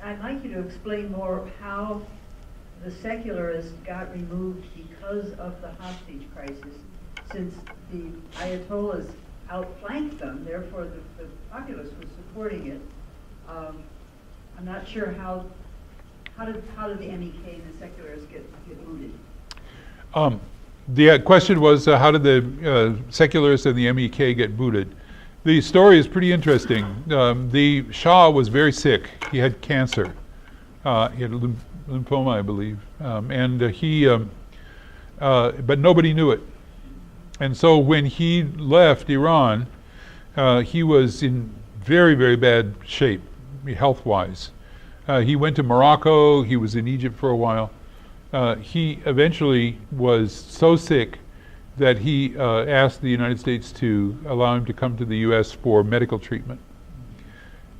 I'd like you to explain more how the secularists got removed because of the hostage crisis, since the Ayatollahs outflanked them, therefore the populace was supporting it. I'm not sure how did the MEK and the secularists get booted? The question was how did the secularists and the MEK get booted? The story is pretty interesting. The Shah was very sick. He had cancer. He had lymphoma, I believe, but nobody knew it. And so when he left Iran, he was in very, very bad shape, health-wise. He went to Morocco. He was in Egypt for a while. He eventually was so sick that he asked the United States to allow him to come to the U.S. for medical treatment.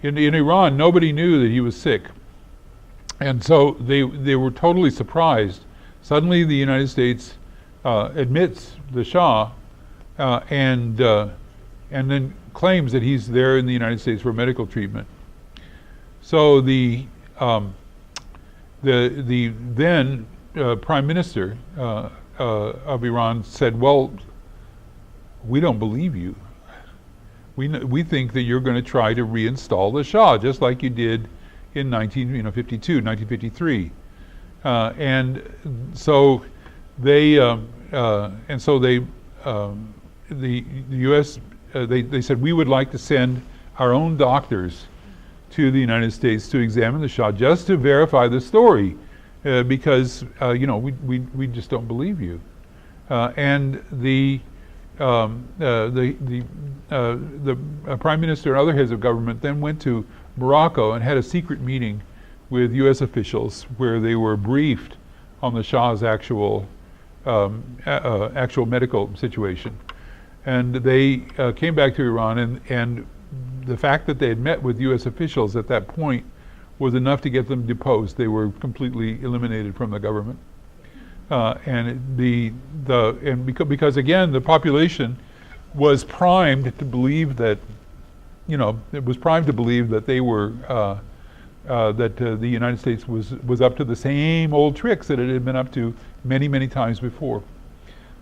In Iran, nobody knew that he was sick. And so they were totally surprised. Suddenly the United States admits the Shah and then claims that he's there in the United States for medical treatment. So the then Prime Minister of Iran said, "Well, we don't believe you. We think that you're going to try to reinstall the Shah, just like you did in 1953. And so the U.S. They said, we would like to send our own doctors to the United States to examine the Shah just to verify the story, because we just don't believe you. And the Prime Minister and other heads of government then went to Morocco and had a secret meeting with U.S. officials where they were briefed on the Shah's actual medical situation. And they came back to Iran, and the fact that they had met with U.S. officials at that point was enough to get them deposed. They were completely eliminated from the government. Because again, the population was primed to believe that, they were that the United States was up to the same old tricks that it had been up to many, many times before.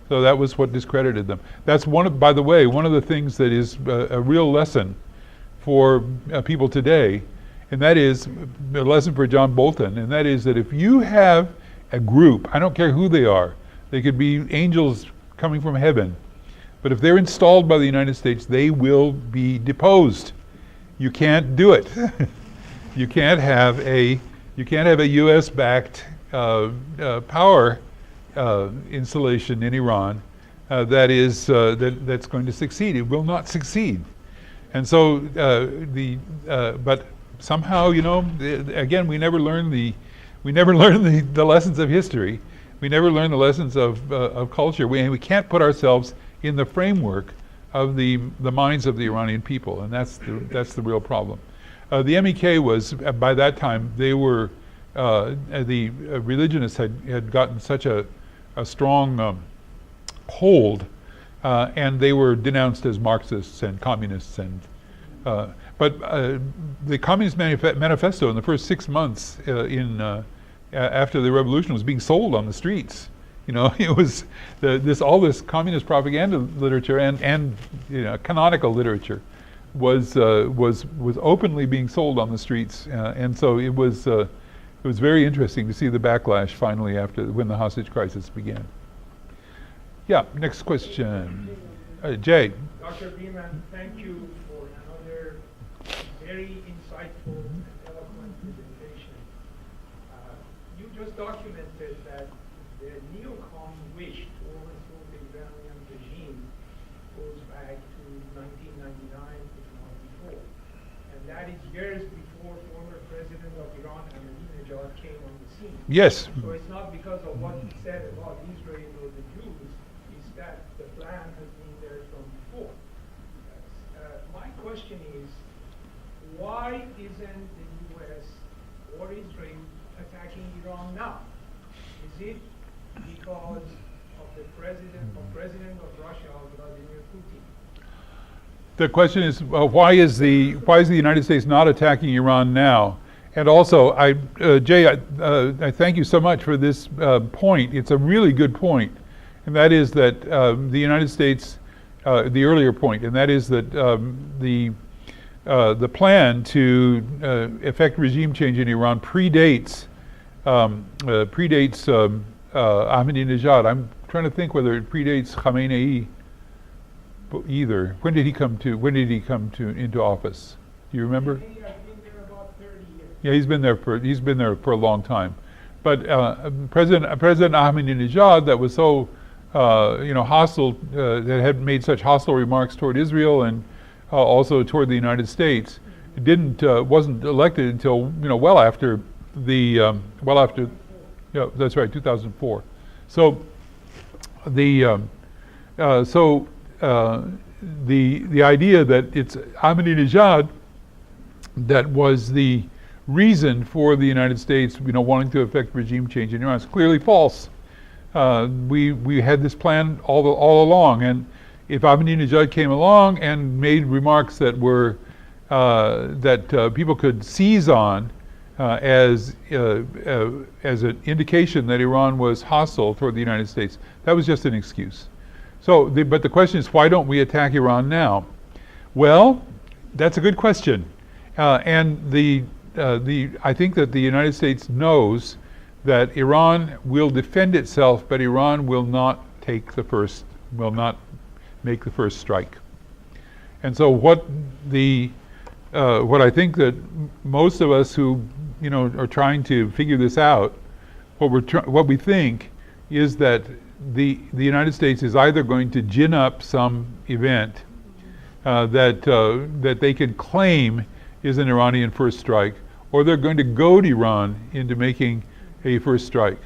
So that was what discredited them. That's by the way, one of the things that is a real lesson for people today, and that is a lesson for John Bolton, and that is that if you have a group, I don't care who they are, they could be angels coming from heaven, but if they're installed by the United States, they will be deposed. You can't do it. You can't have a U.S.-backed power installation in Iran that's going to succeed. It will not succeed. And so but somehow, again, we never learn the lessons of history. We never learn the lessons of culture. We can't put ourselves in the framework of the minds of the Iranian people, and that's the real problem. The MEK was, by that time, they were the religionists had gotten such a strong hold, and they were denounced as Marxists and communists. But the Communist Manifesto in the first 6 months after the revolution was being sold on the streets. It was all this communist propaganda literature and canonical literature was openly being sold on the streets, and so it was very interesting to see the backlash finally when the hostage crisis began. Yeah, next question. Jay. Dr. Beeman, thank you for another very insightful and eloquent presentation. You just documented that the neocon wish to overthrow the Iranian regime goes back to 1999 to 94. And that is years before former President of Iran, Ahmadinejad, came on the scene. Yes. So it's not because of what he said about Israel or the Jews, it's that the plan has been there from before. My question is, why isn't the U.S. or Israel attacking Iran now? Is it because of the president of Russia, Vladimir Putin? The question is, why is the United States not attacking Iran now? And also, Jay, I thank you so much for this point. It's a really good point, and that is that the United States, the earlier point, and that is that the plan to effect regime change in Iran predates Ahmadinejad. I'm trying to think whether it predates Khamenei either. When did he come into office? Do you remember? Yeah, he's been there for a long time. But President Ahmadinejad, that was so hostile, that had made such hostile remarks toward Israel and also toward the United States, wasn't elected until well after that's right, 2004. So the idea that it's Ahmadinejad that was the reason for the United States, wanting to effect regime change in Iran is clearly false. We had this plan all along, and if Ahmadinejad came along and made remarks that were that people could seize on as an indication that Iran was hostile toward the United States, that was just an excuse. So, but the question is, why don't we attack Iran now? Well, that's a good question, and I think that the United States knows that Iran will defend itself, but Iran will not make the first strike. And so what I think that most of us who are trying to figure this out, what we think is that the United States is either going to gin up some event that they can claim is an Iranian first strike, or they're going to goad Iran into making a first strike.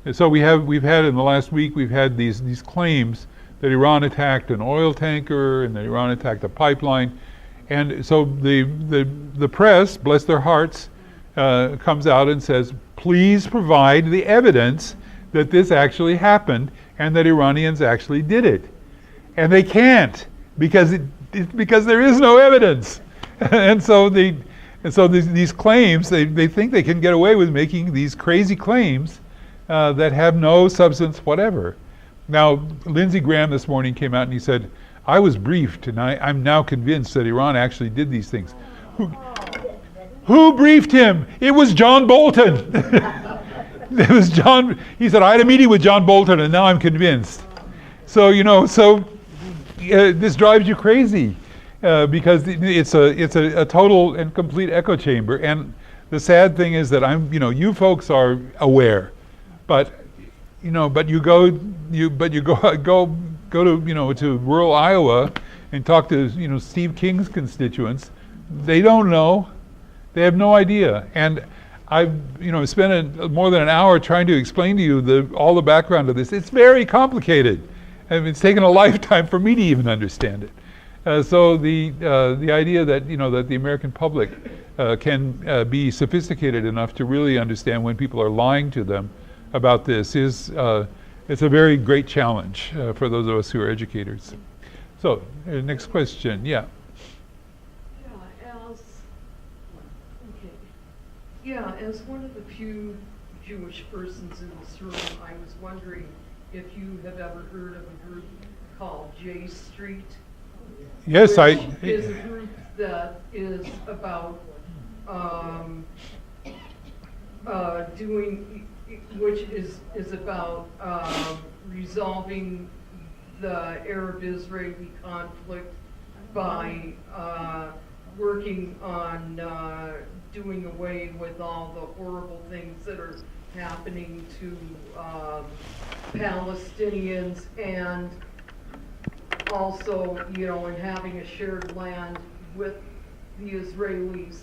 And so we've had in the last week, we've had these claims that Iran attacked an oil tanker and that Iran attacked a pipeline. And so the press, bless their hearts, comes out and says, please provide the evidence that this actually happened and that Iranians actually did it. And they can't, because there is no evidence. And so these claims, they think they can get away with making these crazy claims that have no substance whatever. Now, Lindsey Graham this morning came out and he said, I was briefed and I'm now convinced that Iran actually did these things. Who briefed him? It was John Bolton. It was John. He said, I had a meeting with John Bolton and now I'm convinced. So, this drives you crazy. Because it's a total and complete echo chamber, and the sad thing is that you folks are aware, but you go to rural Iowa and talk to Steve King's constituents. They don't know, they have no idea, and I've spent more than an hour trying to explain to you all the background of this. It's very complicated, and it's taken a lifetime for me to even understand it. So the idea that that the American public can be sophisticated enough to really understand when people are lying to them about this is it's a very great challenge for those of us who are educators. So next question, yeah. As one of the few Jewish persons in this room, I was wondering if you have ever heard of a group called J Street. Yes, which is a group that is about resolving the Arab-Israeli conflict by working on doing away with all the horrible things that are happening to Palestinians, and also, in having a shared land with the Israelis.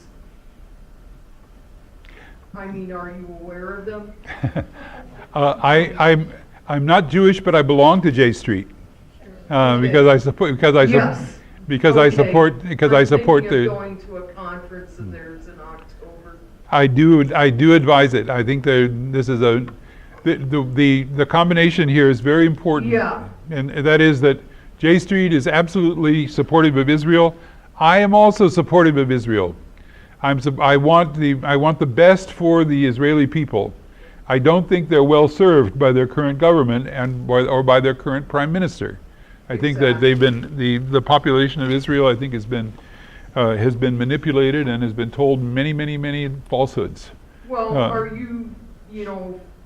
I mean, are you aware of them? I'm not Jewish, but I belong to J Street because I support the. Going to a conference of theirs in October. I do advise it. I think this is the combination here is very important. Yeah. And that is that J Street is absolutely supportive of Israel. I am also supportive of Israel. I want the best for the Israeli people. I don't think they're well served by their current government or by their current prime minister. I think that they've been the population of Israel, I think, has been manipulated and has been told many falsehoods. Well, are you,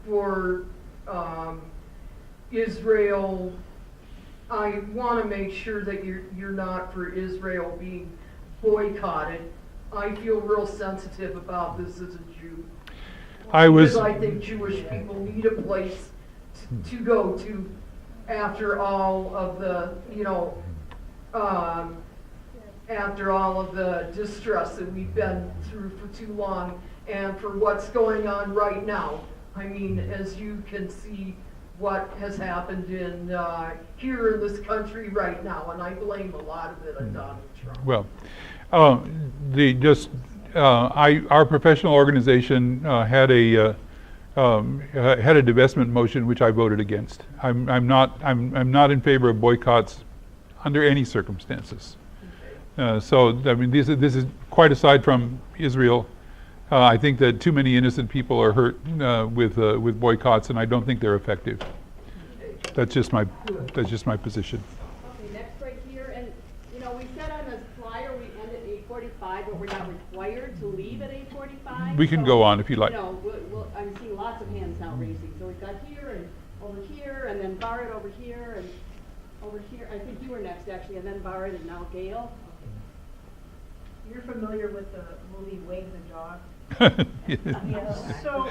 for Israel? I want to make sure that you're not for Israel being boycotted. I feel real sensitive about this as a Jew. Because I think Jewish people need a place to go to after all of the, after all of the distress that we've been through for too long, and for what's going on right now. I mean, as you can see, what has happened here in this country right now, and I blame a lot of it on Donald Trump. Well, our professional organization had a divestment motion which I voted against. I'm not in favor of boycotts under any circumstances. So I mean, this is quite aside from Israel. I think that too many innocent people are hurt with boycotts, and I don't think they're effective. That's just my position. Okay, next right here, and we said on this flyer we end at 8:45, but we're not required to leave at 8:45. We can go on if you like. I'm seeing lots of hands now raising. So we've got here and over here, and then Barrett over here and over here. I think you were next actually, and then Barrett and now Gail. You're familiar with the movie Wag the Dog? Yes. So,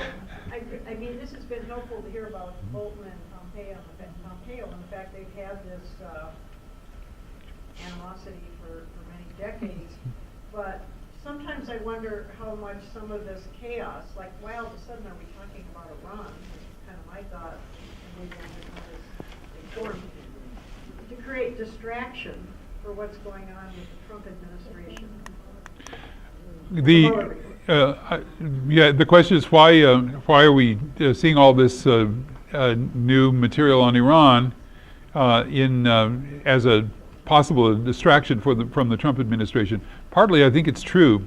I mean, this has been helpful to hear about Bolton and Pompeo, and the fact they've had this animosity for many decades. But sometimes I wonder how much some of this chaos, like why all of a sudden are we talking about Iran? That's kind of my thought, and maybe I'm informed, to create distraction for what's going on with the Trump administration. The question is why are we seeing all this new material on Iran as a possible distraction from the Trump administration? Partly, I think it's true,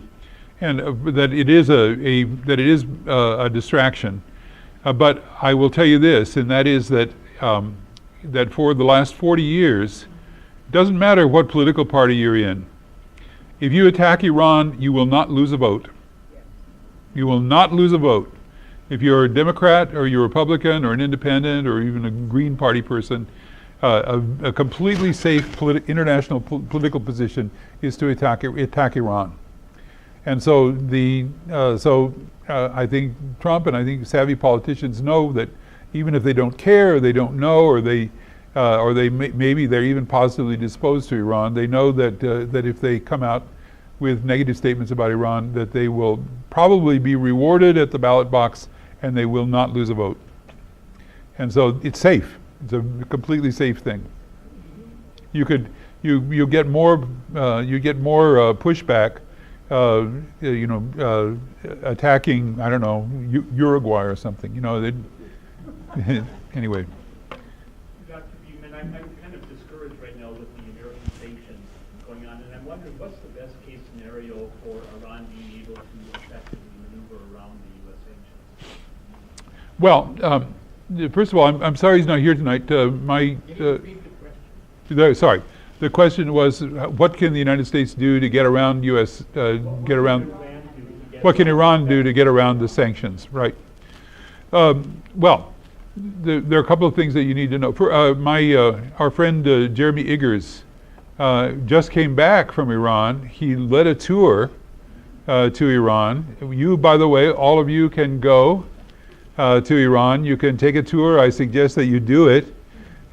and that it is a distraction. But I will tell you this, and that is that for the last 40 years, it doesn't matter what political party you're in. If you attack Iran, you will not lose a vote. You will not lose a vote. If you're a Democrat or you're a Republican or an independent or even a Green Party person, a completely safe international political position is to attack Iran. And so I think Trump and I think savvy politicians know that even if they don't care or they don't know or maybe they're even positively disposed to Iran, they know that if they come out with negative statements about Iran, that they will probably be rewarded at the ballot box and they will not lose a vote. And so it's safe. It's a completely safe thing. You get more pushback, attacking, I don't know, Uruguay or something. Anyway. Dr. Beeman, I'm kind of discouraged right now with the American sanctions going on, and I'm wondering what's the best case scenario for Iran being able to effectively maneuver around the U.S. sanctions? Well, first of all, I'm sorry he's not here tonight. Can you repeat the question? Sorry. The question was, what can the United States do to get around what can Iran do to get around the sanctions? Right. Well, there are a couple of things that you need to know. Our friend Jeremy Iggers just came back from Iran. He led a tour to Iran. You, by the way, all of you can go to Iran. You can take a tour. I suggest that you do it.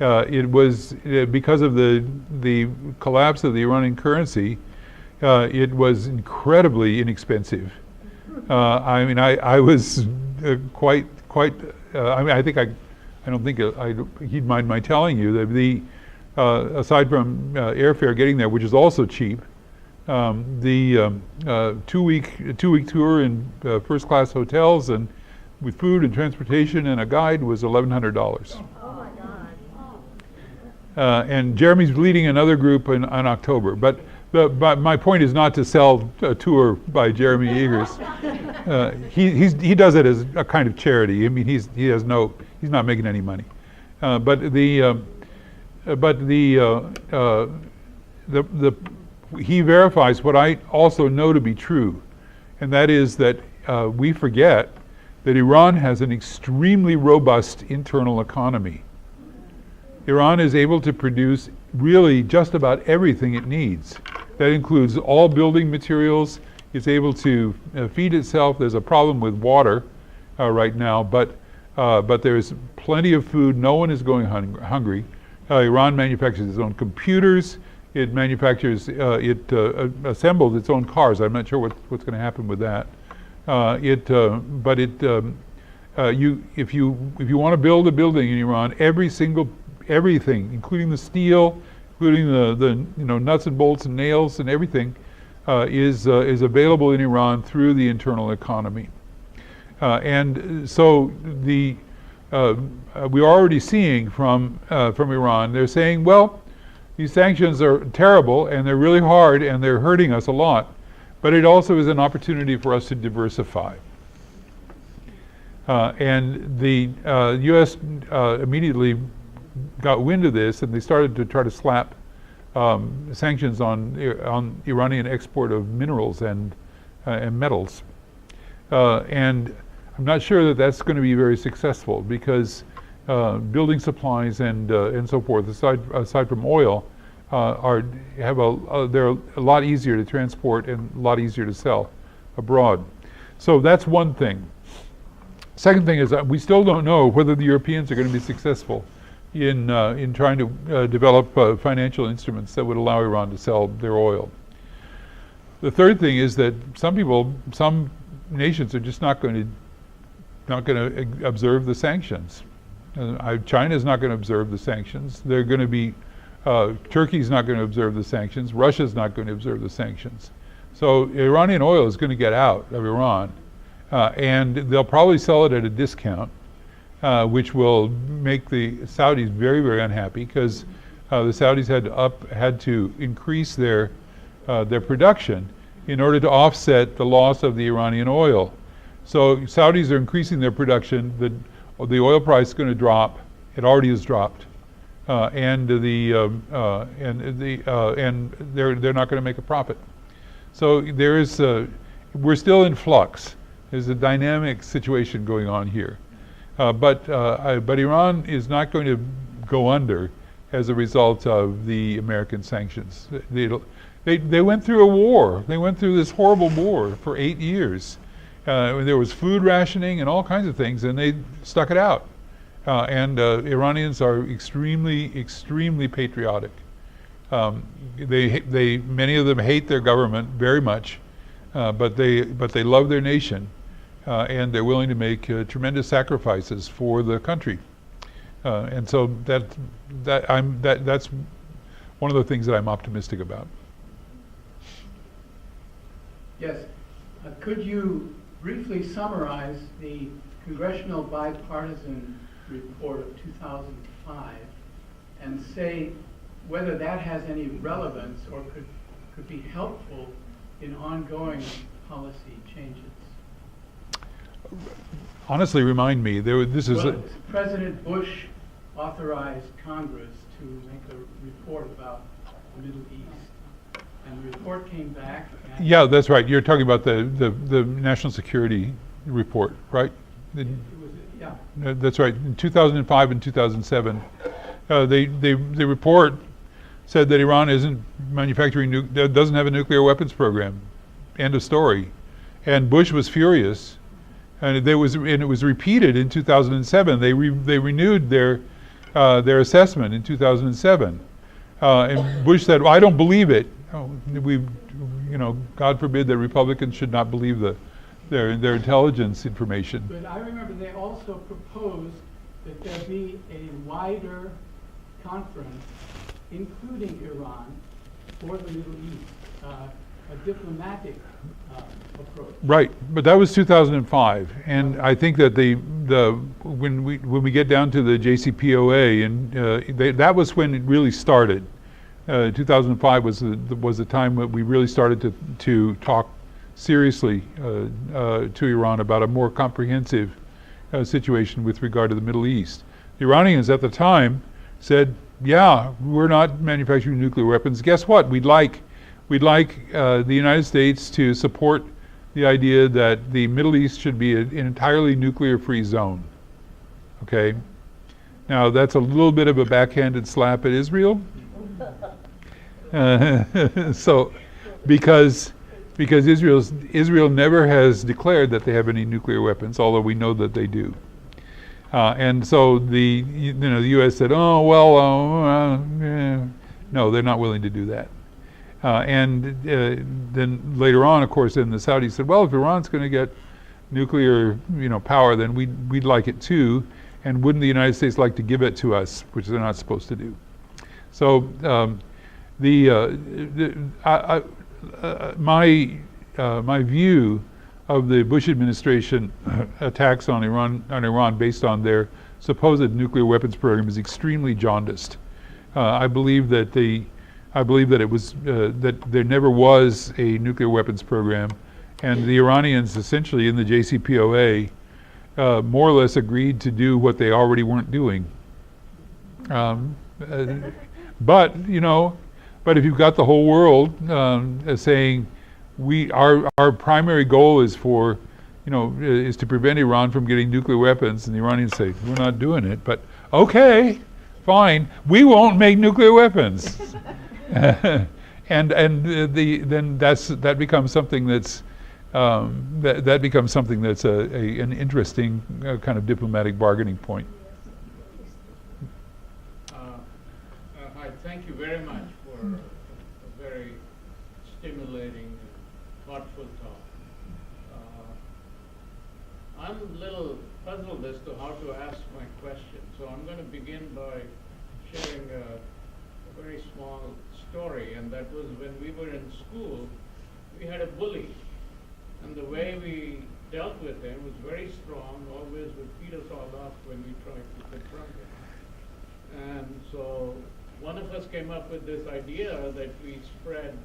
It was because of the collapse of the Iranian currency. It was incredibly inexpensive. I mean, I was quite. I mean, I don't think he'd mind my telling you that aside from airfare getting there, which is also cheap, the two-week tour in first-class hotels and with food and transportation and a guide was $1,100. Oh my God. And Jeremy's leading another group in October. But but my point is not to sell a tour by Jeremy Eagers. He does it as a kind of charity. I mean, he's not making any money. He verifies what I also know to be true, and that is that we forget that Iran has an extremely robust internal economy. Iran is able to produce really just about everything it needs. That includes all building materials. It's able to feed itself. There's a problem with water right now, but there's plenty of food. No one is going hungry. Iran manufactures its own computers. It manufactures, assembles its own cars. I'm not sure what's going to happen with that. If you want to build a building in Iran, everything, including the steel, including the nuts and bolts and nails and everything, is available in Iran through the internal economy. And so we're already seeing from Iran, they're saying, well, these sanctions are terrible and they're really hard and they're hurting us a lot, but it also is an opportunity for us to diversify. And the U.S. Immediately got wind of this, and they started to try to slap sanctions on Iranian export of minerals and metals. And I'm not sure that that's going to be very successful, because building supplies and so forth, aside from oil, they're a lot easier to transport and a lot easier to sell abroad. So that's one thing. Second thing is that we still don't know whether the Europeans are going to be successful in trying to develop financial instruments that would allow Iran to sell their oil. The third thing is that some nations are just not going to observe the sanctions. China's not going to observe the sanctions. They're going to be Turkey's not going to observe the sanctions. Russia's not going to observe the sanctions. So Iranian oil is going to get out of Iran, and they'll probably sell it at a discount, which will make the Saudis very, very unhappy, because the Saudis had to increase their production in order to offset the loss of the Iranian oil. So Saudis are increasing their production. The oil price is going to drop. It already has dropped, and they're not going to make a profit. So we're still in flux. There's a dynamic situation going on here. But Iran is not going to go under as a result of the American sanctions. They went through a war. They went through this horrible war for 8 years. There was food rationing and all kinds of things, and they stuck it out. And Iranians are extremely, extremely patriotic. Many of them hate their government very much, but they love their nation. And they're willing to make tremendous sacrifices for the country, and so that's one of the things that I'm optimistic about. Yes, could you briefly summarize the Congressional Bipartisan Report of 2005 and say whether that has any relevance or could be helpful in ongoing policy changes? Honestly, remind me. President Bush authorized Congress to make a report about the Middle East, and the report came back. Yeah, that's right. You're talking about the National Security Report, right? Yeah. That's right. In 2005 and 2007, the report said that Iran isn't manufacturing doesn't have a nuclear weapons program. End of story. And Bush was furious. And it was repeated in 2007. They renewed their assessment in 2007, and Bush said, "Well, I don't believe it. God forbid that Republicans should not believe their intelligence information." But I remember they also proposed that there be a wider conference, including Iran, for the Middle East, a diplomatic approach. Right, but that was 2005, and I think that when we get down to the JCPOA, and that was when it really started. 2005 was the time that we really started to talk seriously to Iran about a more comprehensive situation with regard to the Middle East. The Iranians at the time said, yeah, we're not manufacturing nuclear weapons. Guess what? We'd like the United States to support the idea that the Middle East should be an entirely nuclear-free zone. Okay? Now, that's a little bit of a backhanded slap at Israel. So, because Israel never has declared that they have any nuclear weapons, although we know that they do. And so the U.S. said, oh, well, no, they're not willing to do that. And then later on, of course, then the Saudis said, well, if Iran's going to get nuclear, power, then we'd like it too. And wouldn't the United States like to give it to us, which they're not supposed to do? So my view of the Bush administration attacks on Iran based on their supposed nuclear weapons program is extremely jaundiced. I believe that it was that there never was a nuclear weapons program, and the Iranians essentially in the JCPOA more or less agreed to do what they already weren't doing. But if you've got the whole world saying our primary goal is is to prevent Iran from getting nuclear weapons, and the Iranians say we're not doing it, but okay, fine, we won't make nuclear weapons, and then that becomes something that's that becomes something that's an interesting kind of diplomatic bargaining point. Hi, thank you very much for a very stimulating, thoughtful talk. I'm a little puzzled as to how to ask my question, so I'm going to begin by sharing a very small story, and that was when we were in school, we had a bully. And the way we dealt with him was very strong, always would beat us all up when we tried to confront him. And so one of us came up with this idea that we spread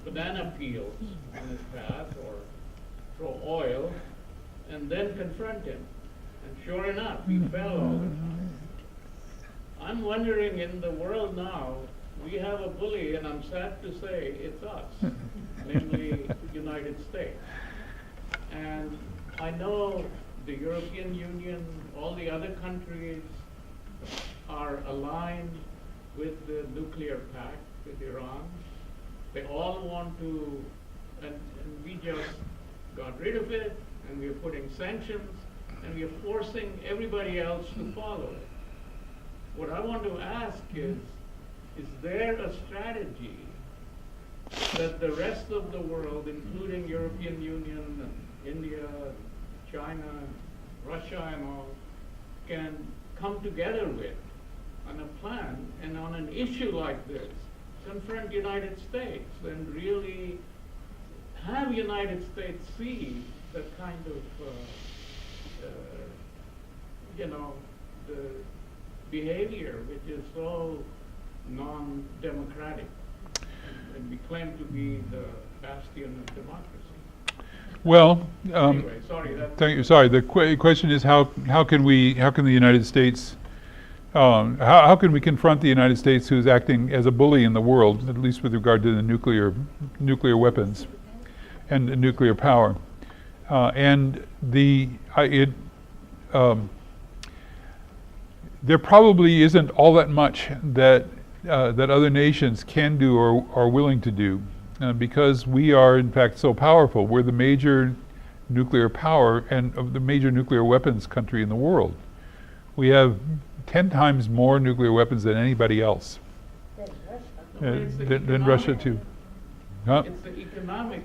banana peels on his path or throw oil and then confront him. And sure enough, he fell all the time. I'm wondering, in the world now, we have a bully, and I'm sad to say it's us, namely the United States. And I know the European Union, all the other countries are aligned with the nuclear pact with Iran. They all want to, and we just got rid of it, and we're putting sanctions, and we're forcing everybody else to follow it. What I want to ask is there a strategy that the rest of the world, including European Union, and India, China, Russia and all, can come together with on a plan and on an issue like this, confront United States and really have United States see the kind of, the behavior which is so non-democratic, and we claim to be the bastion of democracy. Well, anyway, sorry. Thank you. Sorry. The question is how can the United States how can we confront the United States, who's acting as a bully in the world, at least with regard to the nuclear weapons and the nuclear power, there probably isn't all that much that other nations can do or are willing to do, because we are in fact so powerful. We're the major nuclear power and of the major nuclear weapons country in the world. We have 10 times more nuclear weapons than anybody else. Than Russia too. Huh? It's the economic,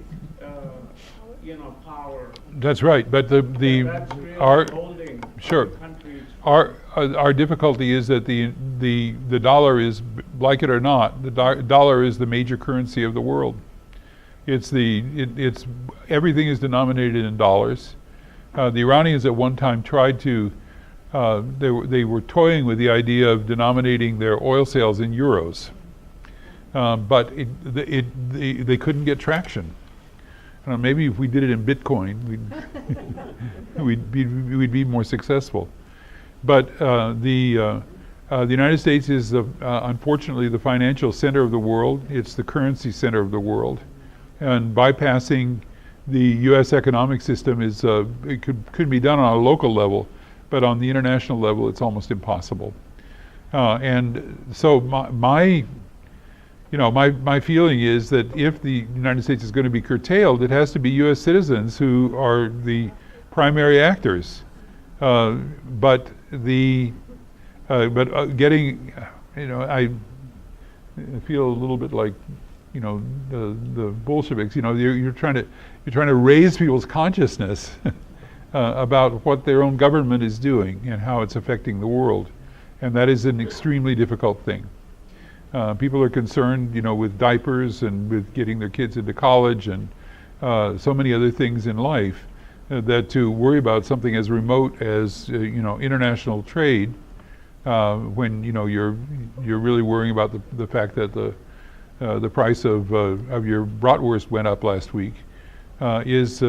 power. That's right, but that's really holding sure. Countries. Our difficulty is that the dollar is, like it or not, the dollar is the major currency of the world. It's everything is denominated in dollars. The Iranians at one time tried to they were toying with the idea of denominating their oil sales in euros, but they couldn't get traction. Maybe if we did it in Bitcoin, we'd be more successful. But the United States is unfortunately the financial center of the world. It's the currency center of the world, and bypassing the U.S. economic system is it could be done on a local level, but on the international level, it's almost impossible. And so my feeling is that if the United States is going to be curtailed, it has to be U.S. citizens who are the primary actors. But getting, I feel a little bit like, the Bolsheviks. You're trying to raise people's consciousness about what their own government is doing and how it's affecting the world, and that is an extremely difficult thing. People are concerned, with diapers and with getting their kids into college and so many other things in life, that to worry about something as remote as international trade, when you're really worrying about the fact that the price of your bratwurst went up last week, is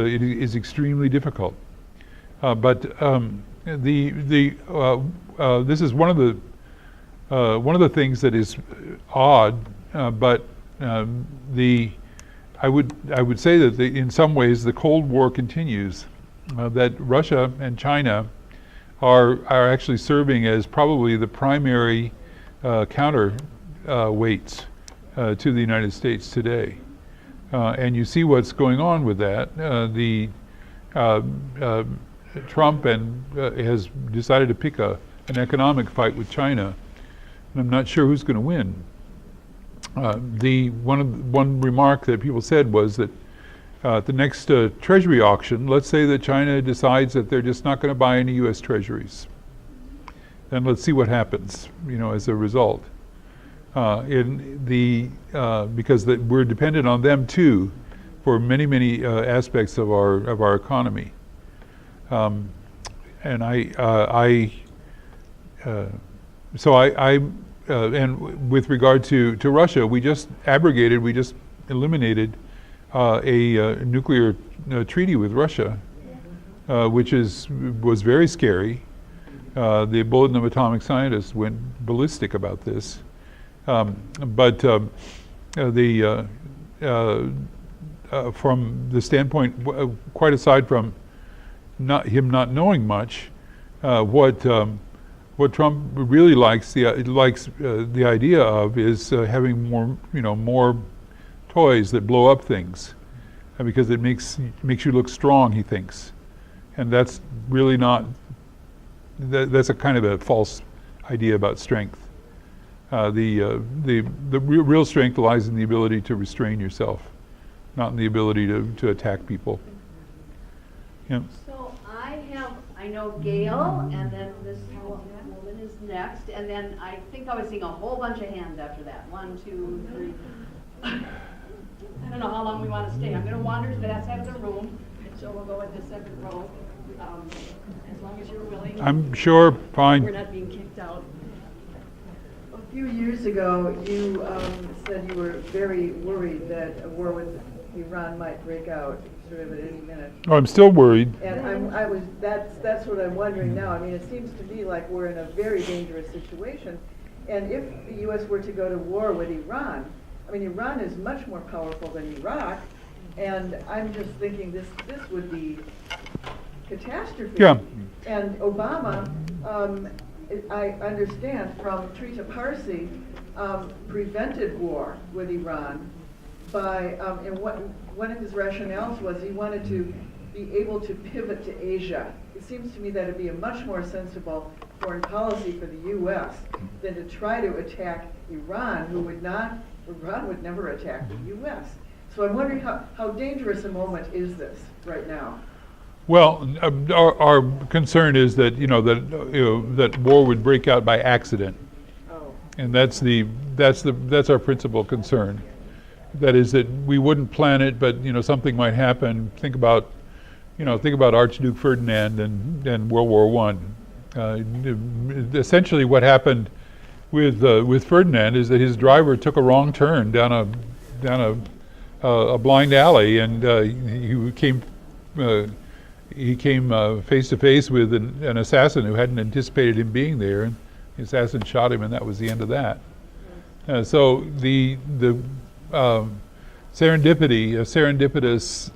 extremely difficult. But this is one of the things that is odd, but I would say that in some ways the Cold War continues. That Russia and China are actually serving as probably the primary counterweights to the United States today, and you see what's going on with that. Trump has decided to pick an economic fight with China, and I'm not sure who's going to win. One remark that people said was that at the next Treasury auction, let's say that China decides that they're just not going to buy any U.S. Treasuries. Then let's see what happens, as a result. Because we're dependent on them too for many aspects of our economy. And with regard to Russia, we just eliminated a nuclear treaty with Russia, which was very scary. The Bulletin of Atomic Scientists went ballistic about this. But from the standpoint, quite aside from him not knowing much, what Trump really likes the idea of is having more toys that blow up things, because it makes you look strong, he thinks, and that's really not. That's a kind of a false idea about strength. The real strength lies in the ability to restrain yourself, not in the ability to attack people. Yeah. So I know Gail, and then this woman is next, and then I think I was seeing a whole bunch of hands after that. 1, 2, 3. I don't know how long we want to stay. I'm going to wander to that side of the room, so we'll go in the second row, as long as you're willing. I'm sure, fine. We're not being kicked out. A few years ago, you said you were very worried that a war with Iran might break out sort of at any minute. Oh, I'm still worried. And that's what I'm wondering now. I mean, it seems to me like we're in a very dangerous situation. And if the U.S. were to go to war with Iran, I mean, Iran is much more powerful than Iraq, and I'm just thinking this would be catastrophe. Yeah. And Obama, I understand from Trita Parsi, prevented war with Iran by, and one of his rationales was he wanted to be able to pivot to Asia. It seems to me that it'd be a much more sensible foreign policy for the U.S. than to try to attack Iran, Iran would never attack the U.S. So I'm wondering how dangerous a moment is this right now? Well, our concern is that that war would break out by accident, and that's our principal concern. That is that we wouldn't plan it, but something might happen. Think about Archduke Ferdinand and World War Essentially, what happened with Ferdinand is that his driver took a wrong turn down a blind alley, and he came face to face with an assassin who hadn't anticipated him being there, and the assassin shot him, and that was the end of that. So the serendipitous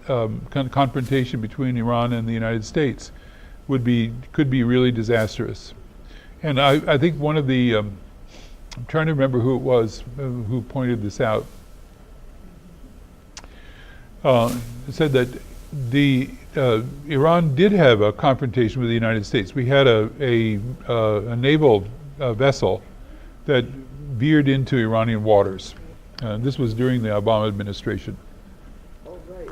confrontation between Iran and the United States could be really disastrous. And I think one of the I'm trying to remember who it was who pointed this out. Said that Iran did have a confrontation with the United States. We had a naval vessel that veered into Iranian waters. This was during the Obama administration. Oh, right.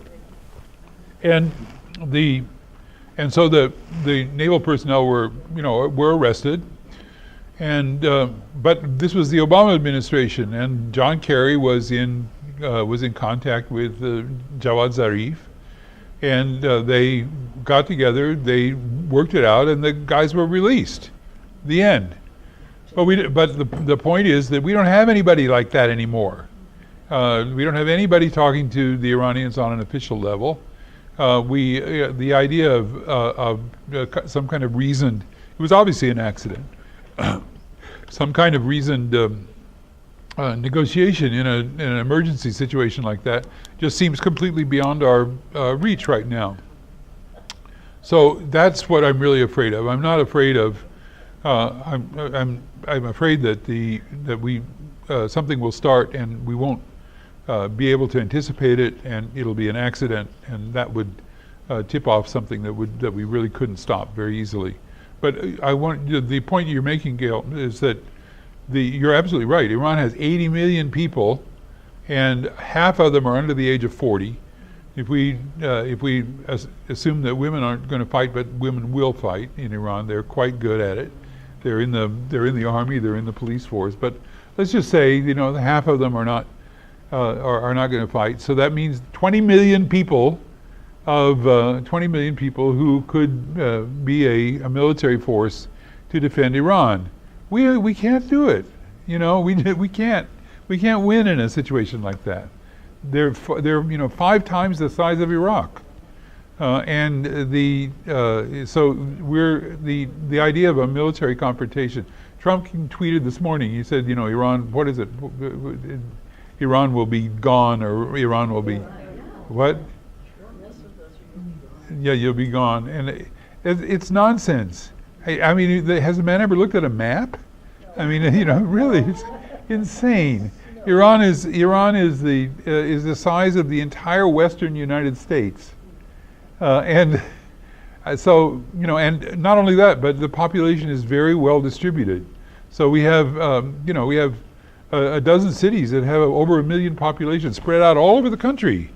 And so the naval personnel were arrested, and but this was the Obama administration, and John Kerry was in contact with Jawad Zarif, and they got together, they worked it out, and the guys were released. The end. But the point is that we don't have anybody like that anymore. We don't have anybody talking to the Iranians on an official level. The idea of some kind of reasoned, it was obviously an accident, some kind of reasoned negotiation in an emergency situation like that just seems completely beyond our reach right now. So that's what I'm really afraid of. I'm not afraid of. I'm afraid that something will start and we won't be able to anticipate it, and it'll be an accident, and that would tip off something that we really couldn't stop very easily. But the point you're making, Gail, is that you're absolutely right. Iran has 80 million people, and half of them are under the age of 40. If we assume that women aren't going to fight, but women will fight in Iran, they're quite good at it. They're in the army, they're in the police force. But let's just say half of them are not going to fight. So that means 20 million people who could be a military force to defend Iran. We can't do it. We can't win in a situation like that. They're 5 times the size of Iraq, and so the idea of a military confrontation. Trump tweeted this morning. He said, Iran. What is it? Iran will be gone, or Iran will be what? Yeah, you'll be gone, and it's nonsense. I mean, has a man ever looked at a map? I mean, really, it's insane. Iran is the size of the entire Western United States, and so and not only that, but the population is very well distributed. So we have a dozen cities that have over 1 million population spread out all over the country,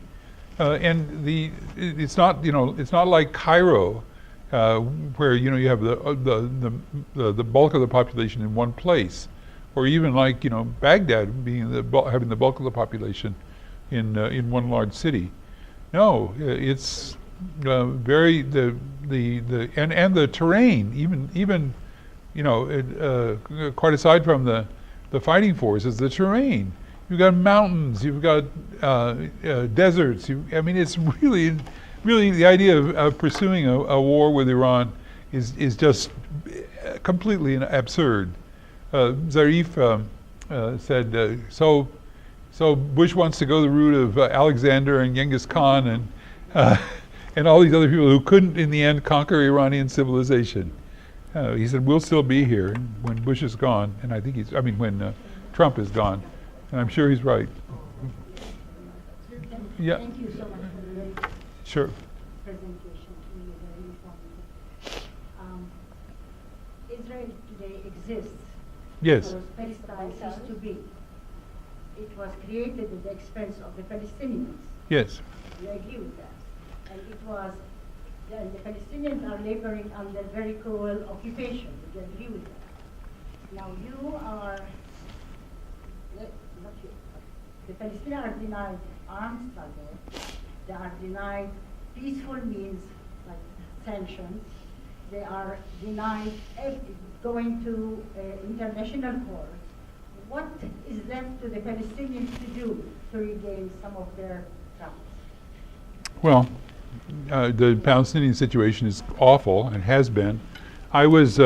and it's not like Cairo, where you have the bulk of the population in one place, or even like Baghdad having the bulk of the population in one large city. No, it's very and the terrain, even quite aside from the fighting forces, the terrain. You've got mountains, you've got deserts. It's really the idea of pursuing a war with Iran is just completely absurd. Zarif said, so Bush wants to go the route of Alexander and Genghis Khan and all these other people who couldn't in the end conquer Iranian civilization. He said, we'll still be here when Bush is gone, and I think when Trump is gone, and I'm sure he's right. Yeah. Thank you so much for the very Sure. presentation. Really very informative. Israel today exists. Yes. Because Palestine ceased to be. It was created at the expense of the Palestinians. Yes. We agree with that. And the Palestinians are laboring under very cruel occupation. We agree with that. Now the Palestinians are denied armed struggle. They are denied peaceful means like sanctions. they are denied going to international court. What is left to the Palestinians to do to regain some of their rights? Well, the Palestinian situation is awful and has been. I was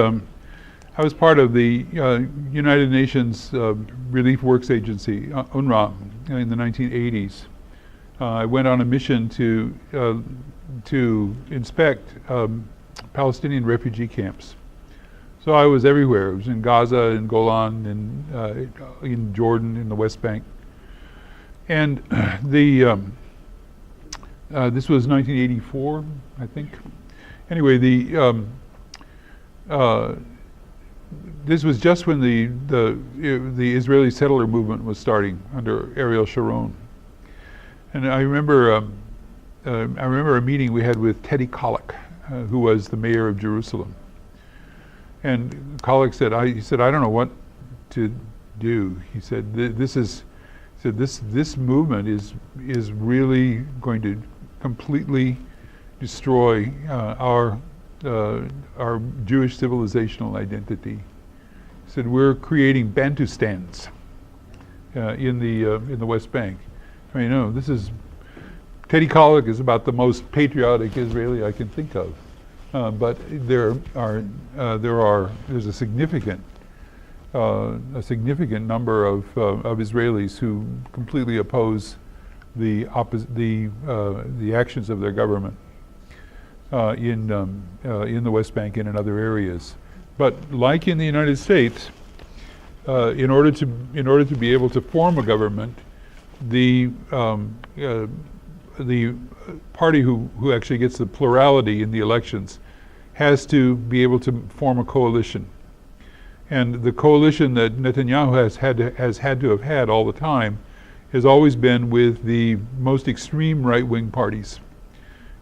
part of the United Nations Relief Works Agency, UNRWA, in the 1980s. I went on a mission to inspect Palestinian refugee camps. So I was everywhere. I was in Gaza, in Golan, in Jordan, in the West Bank. And this was 1984, I think. Anyway, this was just when the Israeli settler movement was starting under Ariel Sharon. And I remember a meeting we had with Teddy Kollek, who was the mayor of Jerusalem. And Kollek said, he said, I don't know what to do. He said, this movement is really going to completely destroy our Jewish civilizational identity. He said, we're creating Bantustans in the West Bank. I mean, no, Teddy Kollek is about the most patriotic Israeli I can think of. But there's a significant number of Israelis who completely oppose the actions of their government in the West Bank and in other areas. But like in the United States, in order to be able to form a government, the party who actually gets the plurality in the elections has to be able to form a coalition. And the coalition that Netanyahu has had to have had all the time has always been with the most extreme right-wing parties.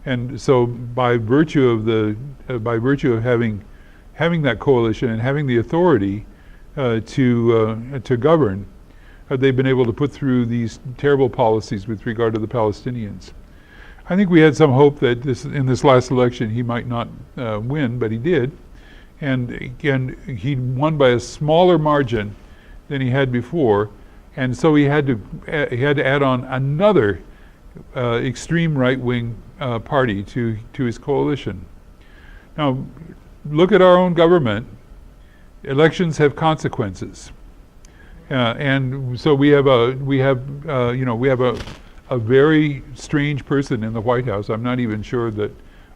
And so by virtue of having that coalition and having the authority to govern, they've been able to put through these terrible policies with regard to the Palestinians. I think we had some hope that in this last election he might not win, but he did. And again, he won by a smaller margin than he had before, and so he had to add on another extreme right-wing party to his coalition. Now, look at our own government. Elections have consequences, and so we have a very strange person in the White House. I'm not even sure that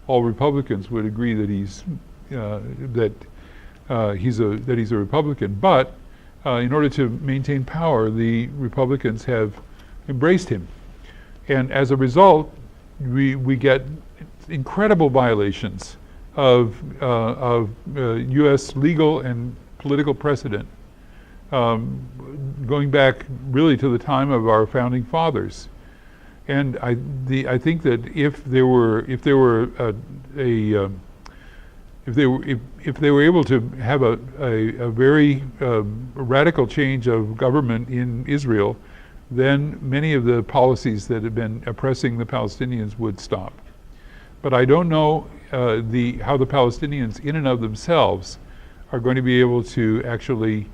all Republicans would agree that he's a Republican. But in order to maintain power, the Republicans have embraced him, and as a result, we get incredible violations of U.S. legal and political precedent, going back really to the time of our founding fathers. And I think that if they were able to have a very radical change of government in Israel, then many of the policies that have been oppressing the Palestinians would stop. But I don't know how the Palestinians, in and of themselves, are going to be able to actually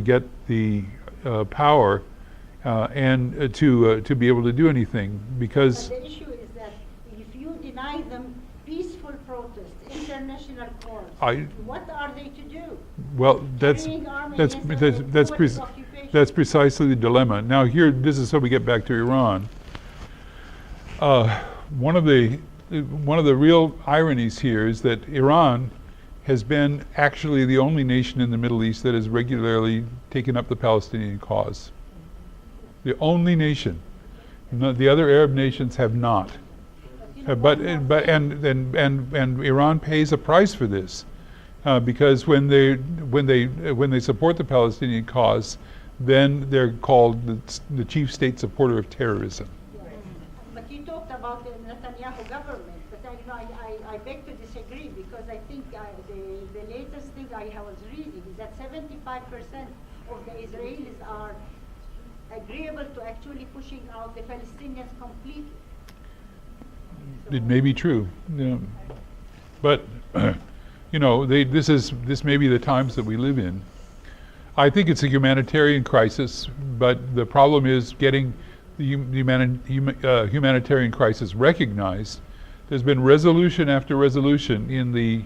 get the power and to be able to do anything, because the issue is that if you deny them peaceful protest, international courts, what are they to do? Well, that's precisely the dilemma. Now this is how we get back to Iran. One of the real ironies here is that Iran has been actually the only nation in the Middle East that has regularly taken up the Palestinian cause. The only nation. The other Arab nations have not. But Iran pays a price for this, because when they support the Palestinian cause, then they're called the chief state supporter of terrorism. Yes. But you talked about the Netanyahu government, but I beg to disagree, because I think the latest thing I was reading is that 75% of the Israelis are agreeable to actually pushing out the Palestinians completely. It may be true, yeah. But you know, this may be the times that we live in. I think it's a humanitarian crisis, but the problem is getting the humanitarian crisis recognized. There's been resolution after resolution in the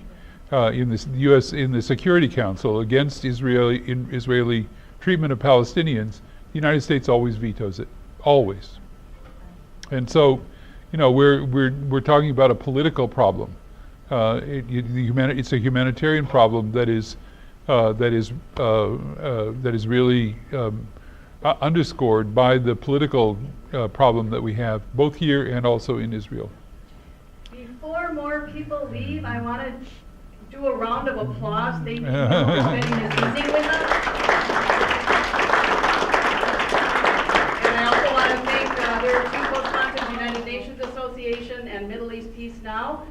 U.S. in the Security Council against Israeli treatment of Palestinians. The United States always vetoes it, always. And so, you know, we're talking about a political problem. It's a humanitarian problem that is really underscored by the political problem that we have both here and also in Israel. Before more people leave, I want to do a round of applause. Thank you for spending this evening with us. And I also want to thank there are two co-sponsors, United Nations Association and Middle East Peace Now.